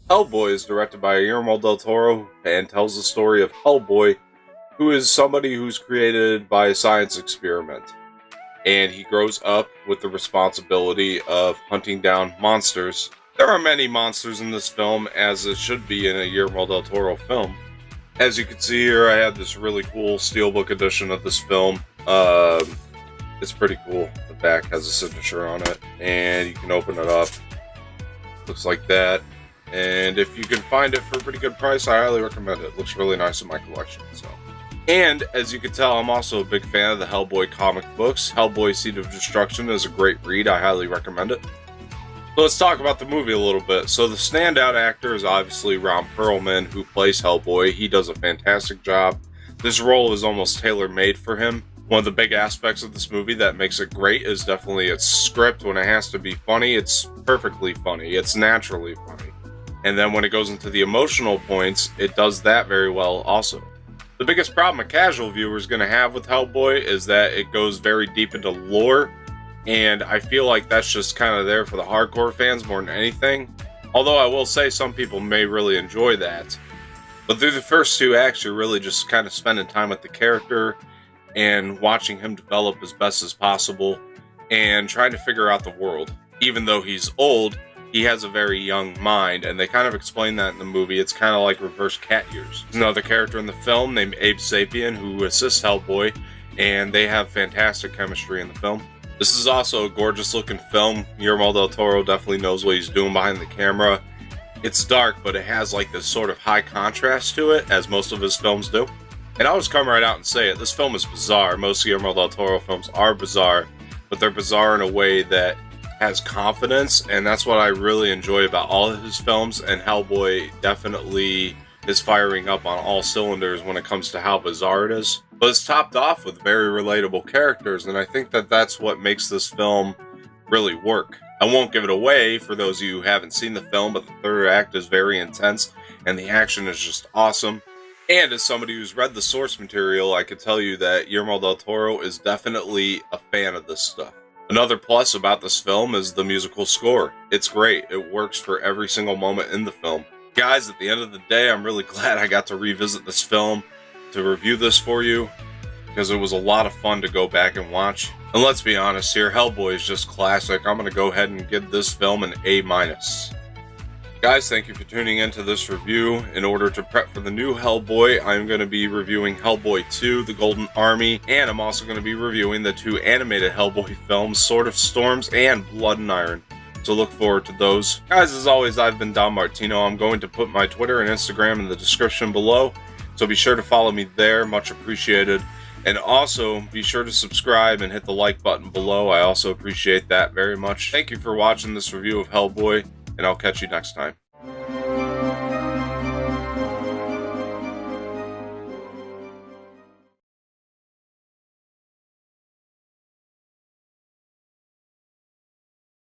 Hellboy is directed by Guillermo del Toro and tells the story of Hellboy, who is somebody who's created by a science experiment. And he grows up with the responsibility of hunting down monsters. There are many monsters in this film, as it should be in a Guillermo del Toro film. As you can see here, I have this really cool steelbook edition of this film. It's pretty cool. The back has a signature on it, and you can open it up. Looks like that. And if you can find it for a pretty good price, I highly recommend it. It looks really nice in my collection. And as you can tell, I'm also a big fan of the Hellboy comic books. Hellboy Seed of Destruction is a great read. I highly recommend it. So let's talk about the movie a little bit. So the standout actor is obviously Ron Perlman, who plays Hellboy. He does a fantastic job. This role is almost tailor-made for him. One of the big aspects of this movie that makes it great is definitely its script. When it has to be funny, it's perfectly funny. It's naturally funny. And then when it goes into the emotional points, it does that very well also. The biggest problem a casual viewer is going to have with Hellboy is that it goes very deep into lore, and I feel like that's just kind of there for the hardcore fans more than anything. Although I will say some people may really enjoy that. But through the first two acts, you're really just kind of spending time with the character and watching him develop as best as possible and trying to figure out the world. Even though he's old, he has a very young mind, and they kind of explain that in the movie. It's kind of like reverse cat years. There's another character in the film named Abe Sapien who assists Hellboy, and they have fantastic chemistry in the film. This is also a gorgeous looking film. Guillermo del Toro definitely knows what he's doing behind the camera. It's dark, but it has like this sort of high contrast to it, as most of his films do. And I'll just come right out and say it, this film is bizarre. Most Guillermo del Toro films are bizarre, but they're bizarre in a way that has confidence, and that's what I really enjoy about all of his films, and Hellboy definitely is firing up on all cylinders when it comes to how bizarre it is. But it's topped off with very relatable characters, and I think that that's what makes this film really work. I won't give it away for those of you who haven't seen the film, but the third act is very intense, and the action is just awesome. And as somebody who's read the source material, I can tell you that Guillermo del Toro is definitely a fan of this stuff. Another plus about this film is the musical score. It's great. It works for every single moment in the film. Guys, at the end of the day, I'm really glad I got to revisit this film to review this for you, because it was a lot of fun to go back and watch. And let's be honest here, Hellboy is just classic. I'm going to go ahead and give this film an A-. Guys, thank you for tuning into this review. In order to prep for the new Hellboy, I'm going to be reviewing Hellboy 2, The Golden Army, and I'm also going to be reviewing the two animated Hellboy films, Sword of Storms and Blood and Iron. So look forward to those. Guys, as always, I've been Don Martino. I'm going to put my Twitter and Instagram in the description below, so be sure to follow me there. Much appreciated. And also, be sure to subscribe and hit the like button below. I also appreciate that very much. Thank you for watching this review of Hellboy, and I'll catch you next time.